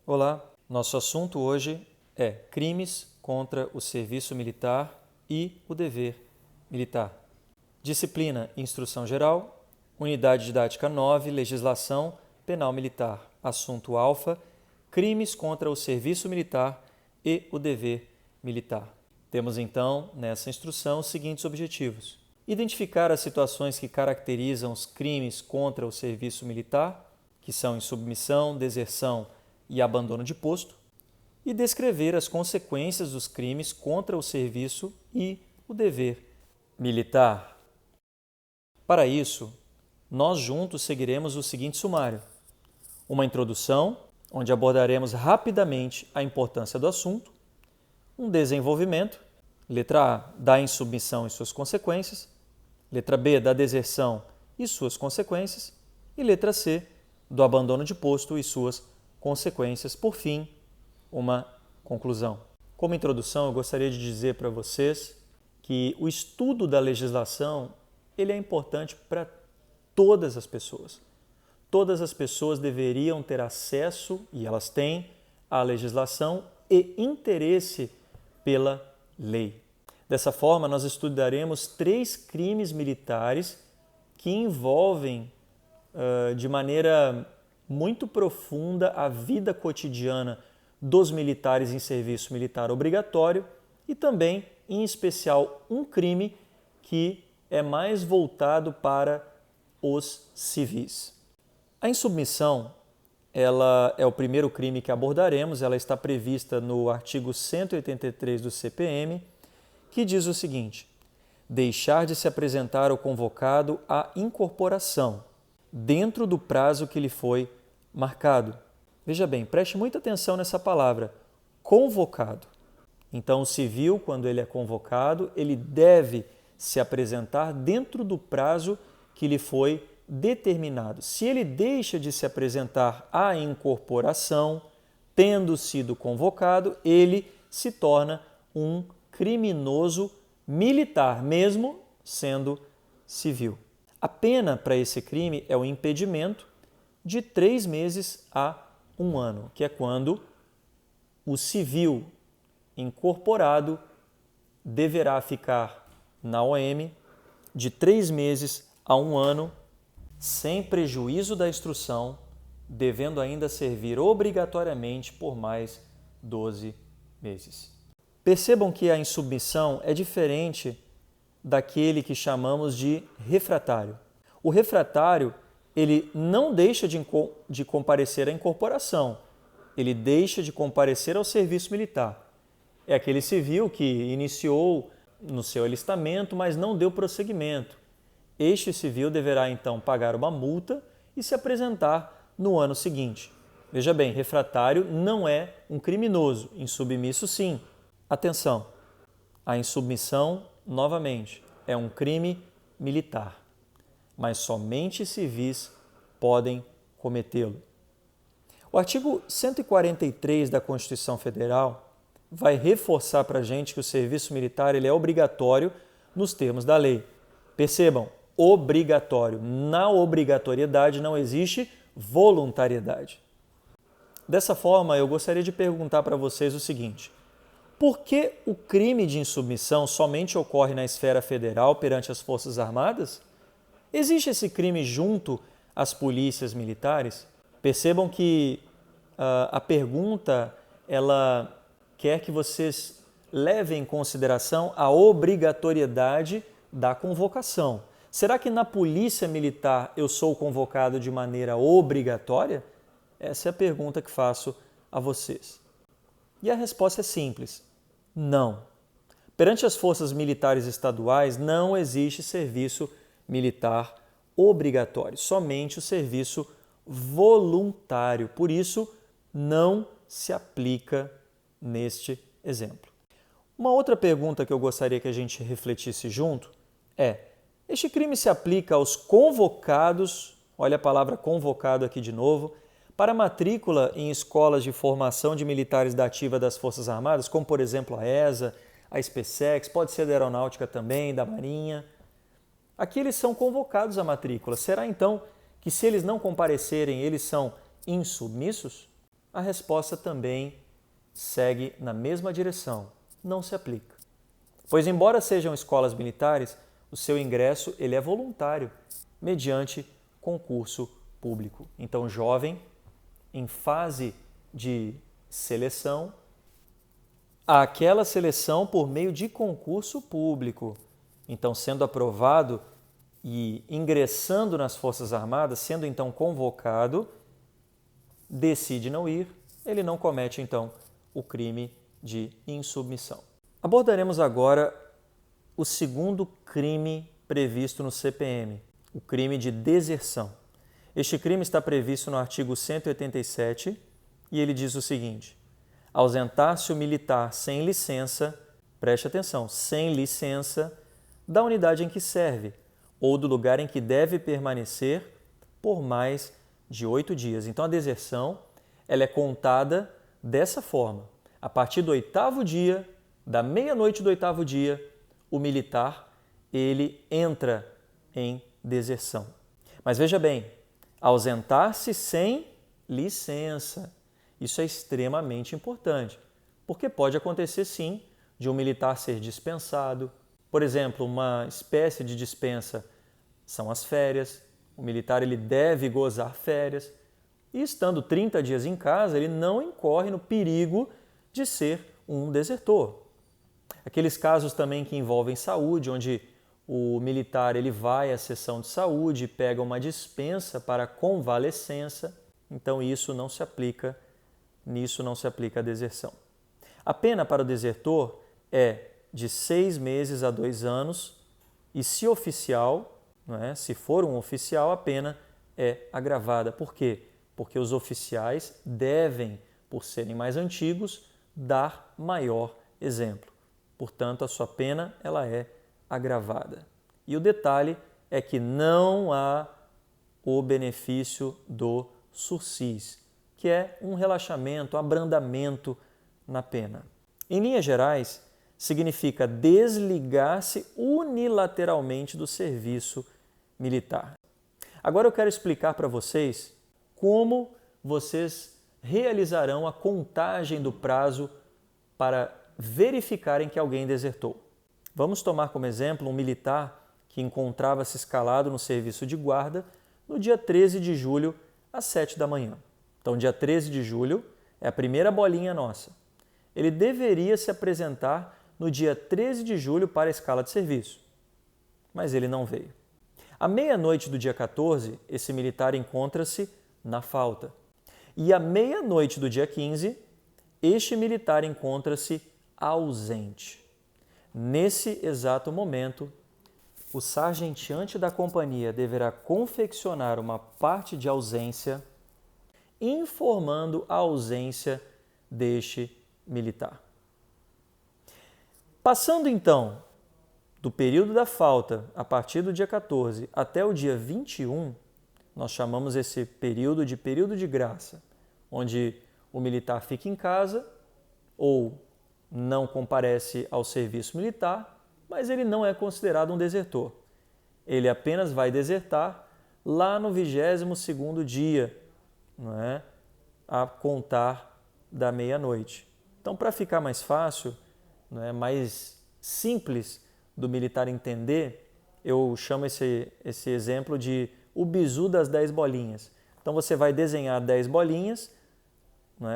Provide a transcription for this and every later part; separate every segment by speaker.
Speaker 1: Olá, nosso assunto hoje é crimes contra o serviço militar e o dever militar. Disciplina Instrução Geral, Unidade Didática 9, Legislação Penal Militar. Assunto alfa, crimes contra o serviço militar e o dever militar. Temos então, nessa instrução, os seguintes objetivos. Identificar as situações que caracterizam os crimes contra o serviço militar, que são insubmissão, deserção e abandono de posto, e descrever as consequências dos crimes contra o serviço e o dever militar. Para isso, nós juntos seguiremos o seguinte sumário: uma introdução, onde abordaremos rapidamente a importância do assunto, um desenvolvimento, letra A, da insubmissão e suas consequências, letra B, da deserção e suas consequências, e letra C, do abandono de posto e suas consequências. Por fim, uma conclusão. Como introdução, eu gostaria de dizer para vocês que o estudo da legislação ele é importante para todas as pessoas. Todas as pessoas deveriam ter acesso, e elas têm, à legislação e interesse pela lei. Dessa forma, nós estudaremos 3 crimes militares que envolvem de maneira muito profunda a vida cotidiana dos militares em serviço militar obrigatório e também, em especial, um crime que é mais voltado para os civis. A insubmissão, ela é o primeiro crime que abordaremos, ela está prevista no artigo 183 do CPM, que diz o seguinte: deixar de se apresentar ao convocado à incorporação, dentro do prazo que lhe foi marcado. Veja bem, preste muita atenção nessa palavra, convocado. Então, o civil, quando ele é convocado, ele deve se apresentar dentro do prazo que lhe foi determinado. Se ele deixa de se apresentar à incorporação, tendo sido convocado, ele se torna um criminoso militar, mesmo sendo civil. A pena para esse crime é o impedimento de 3 meses a 1 ano, que é quando o civil incorporado deverá ficar na OM de 3 meses a 1 ano, sem prejuízo da instrução, devendo ainda servir obrigatoriamente por mais 12 meses. Percebam que a insubmissão é diferente daquele que chamamos de refratário. O refratário, ele não deixa de comparecer à incorporação, ele deixa de comparecer ao serviço militar. É aquele civil que iniciou no seu alistamento, mas não deu prosseguimento. Este civil deverá então pagar uma multa e se apresentar no ano seguinte. Veja bem, refratário não é um criminoso, insubmisso sim. Atenção, a insubmissão, novamente, é um crime militar, mas somente civis podem cometê-lo. O artigo 143 da Constituição Federal vai reforçar para a gente que o serviço militar ele é obrigatório nos termos da lei. Percebam, obrigatório. Na obrigatoriedade não existe voluntariedade. Dessa forma, eu gostaria de perguntar para vocês o seguinte: por que o crime de insubmissão somente ocorre na esfera federal perante as Forças Armadas? Existe esse crime junto às polícias militares? Percebam que a pergunta ela quer que vocês levem em consideração a obrigatoriedade da convocação. Será que na polícia militar eu sou convocado de maneira obrigatória? Essa é a pergunta que faço a vocês. E a resposta é simples: não. Perante as forças militares estaduais não existe serviço militar obrigatório, somente o serviço voluntário. Por isso, não se aplica neste exemplo. Uma outra pergunta que eu gostaria que a gente refletisse junto é: este crime se aplica aos convocados, olha a palavra convocado aqui de novo, para matrícula em escolas de formação de militares da ativa das Forças Armadas, como por exemplo a ESA, a SpaceX, pode ser da Aeronáutica também, da Marinha. Aqui eles são convocados à matrícula. Será então que se eles não comparecerem, eles são insubmissos? a resposta também segue na mesma direção, não se aplica. Pois embora sejam escolas militares, o seu ingresso ele é voluntário, mediante concurso público. Então, jovem, em fase de seleção, aquela seleção por meio de concurso público. Então, sendo aprovado e ingressando nas Forças Armadas, sendo então convocado, decide não ir, ele não comete então o crime de insubmissão. Abordaremos agora o segundo crime previsto no CPM, o crime de deserção. Este crime está previsto no artigo 187 e ele diz o seguinte: ausentar-se o militar sem licença, preste atenção, sem licença, da unidade em que serve ou do lugar em que deve permanecer por mais de 8 dias. Então, a deserção ela é contada dessa forma. A partir do 8º dia, da meia-noite do 8º dia, o militar ele entra em deserção. Mas veja bem, ausentar-se sem licença. Isso é extremamente importante, porque pode acontecer sim de um militar ser dispensado. Por exemplo, uma espécie de dispensa são as férias. O militar ele deve gozar férias e, estando 30 dias em casa, ele não incorre no perigo de ser um desertor. Aqueles casos também que envolvem saúde, onde o militar ele vai à seção de saúde, pega uma dispensa para convalescença, então nisso não se aplica a deserção. A pena para o desertor é de 6 meses a 2 anos e, se oficial, se for um oficial, a pena é agravada. Por quê? Porque os oficiais devem, por serem mais antigos, dar maior exemplo. Portanto, a sua pena ela é agravada. E o detalhe é que não há o benefício do sursis, que é um relaxamento, um abrandamento na pena. Em linhas gerais, significa desligar-se unilateralmente do serviço militar. Agora eu quero explicar para vocês como vocês realizarão a contagem do prazo para verificarem que alguém desertou. Vamos tomar como exemplo um militar que encontrava-se escalado no serviço de guarda no dia 13 de julho às 7 da manhã. Então, dia 13 de julho é a primeira bolinha nossa. Ele deveria se apresentar no dia 13 de julho para a escala de serviço, mas ele não veio. À meia-noite do dia 14, esse militar encontra-se na falta. E à meia-noite do dia 15, este militar encontra-se ausente. Nesse exato momento, o sargenteante da companhia deverá confeccionar uma parte de ausência, informando a ausência deste militar. Passando então do período da falta, a partir do dia 14 até o dia 21, nós chamamos esse período de graça, onde o militar fica em casa ou não comparece ao serviço militar, mas ele não é considerado um desertor. Ele apenas vai desertar lá no 22º dia, a contar da meia-noite. Então, para ficar mais fácil, mais simples do militar entender, eu chamo esse exemplo de o bizu das 10 bolinhas. Então, você vai desenhar 10 bolinhas,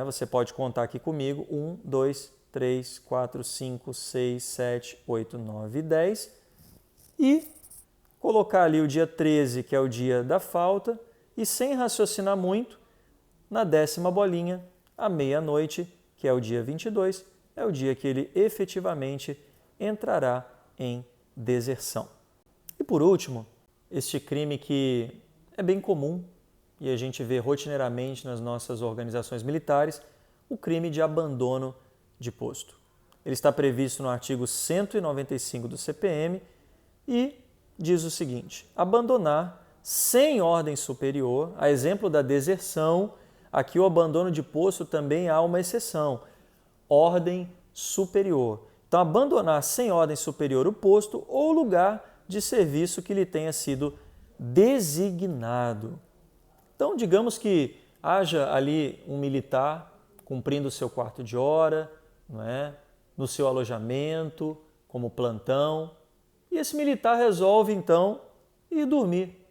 Speaker 1: você pode contar aqui comigo, 1, 2, 3, 4, 5, 6, 7, 8, 9 e 10, e colocar ali o dia 13, que é o dia da falta, e sem raciocinar muito, na 10ª bolinha, à meia-noite, que é o dia 22, é o dia que ele efetivamente entrará em deserção. E por último, este crime que é bem comum e a gente vê rotineiramente nas nossas organizações militares, o crime de abandono de posto. Ele está previsto no artigo 195 do CPM e diz o seguinte: abandonar sem ordem superior, a exemplo da deserção, aqui o abandono de posto também há uma exceção, ordem superior. Então, abandonar sem ordem superior o posto ou lugar de serviço que lhe tenha sido designado. Então, digamos que haja ali um militar cumprindo o seu quarto de hora, não é? No seu alojamento, como plantão, e esse militar resolve então ir dormir.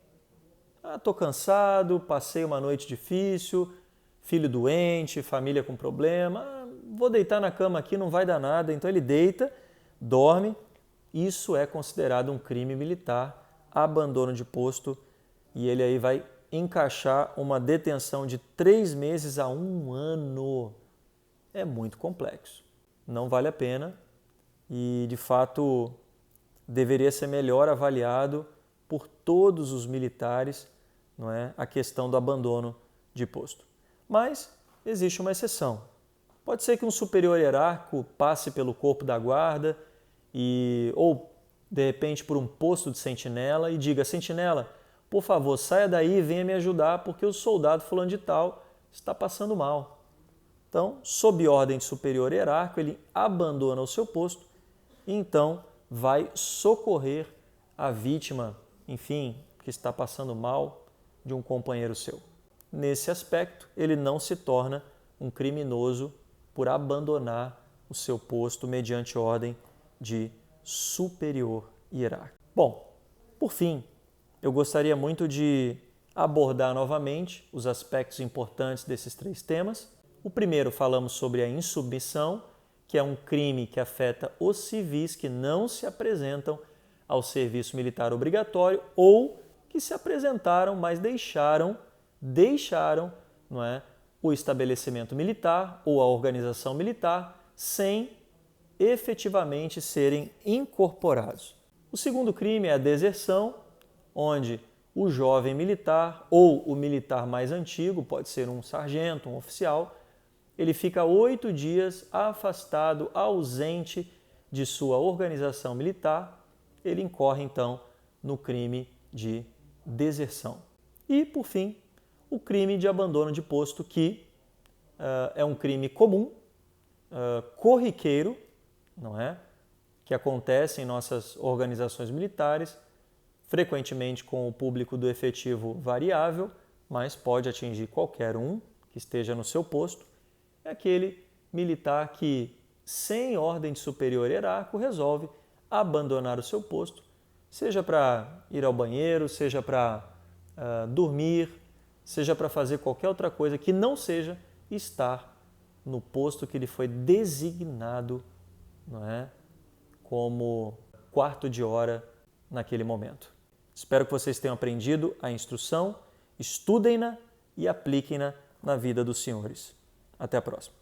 Speaker 1: Estou cansado, passei uma noite difícil, filho doente, família com problema, vou deitar na cama aqui, não vai dar nada. Então ele deita, dorme. Isso é considerado um crime militar, abandono de posto, e ele aí vai encaixar uma detenção de 3 meses a 1 ano. É muito complexo, não vale a pena e, de fato, deveria ser melhor avaliado por todos os militares, não é, a questão do abandono de posto. Mas existe uma exceção. Pode ser que um superior hierárquico passe pelo corpo da guarda ou, de repente, por um posto de sentinela e diga: sentinela, por favor, saia daí e venha me ajudar porque o soldado fulano de tal está passando mal. Então, sob ordem de superior hierárquico, ele abandona o seu posto e então vai socorrer a vítima, enfim, que está passando mal de um companheiro seu. Nesse aspecto, ele não se torna um criminoso por abandonar o seu posto mediante ordem de superior hierárquico. Bom, por fim, eu gostaria muito de abordar novamente os aspectos importantes desses 3 temas. O primeiro, falamos sobre a insubmissão, que é um crime que afeta os civis que não se apresentam ao serviço militar obrigatório ou que se apresentaram, mas deixaram, não é, o estabelecimento militar ou a organização militar sem efetivamente serem incorporados. O segundo crime é a deserção, onde o jovem militar ou o militar mais antigo, pode ser um sargento, um oficial, ele fica 8 dias afastado, ausente de sua organização militar, ele incorre então no crime de deserção. E, por fim, o crime de abandono de posto, que é um crime comum, corriqueiro, não é? Que acontece em nossas organizações militares, frequentemente com o público do efetivo variável, mas pode atingir qualquer um que esteja no seu posto. É aquele militar que, sem ordem de superior hierárquico, resolve abandonar o seu posto, seja para ir ao banheiro, seja para dormir, seja para fazer qualquer outra coisa que não seja estar no posto que lhe foi designado, não é, como quarto de hora naquele momento. Espero que vocês tenham aprendido a instrução, estudem-na e apliquem-na na vida dos senhores. Até a próxima.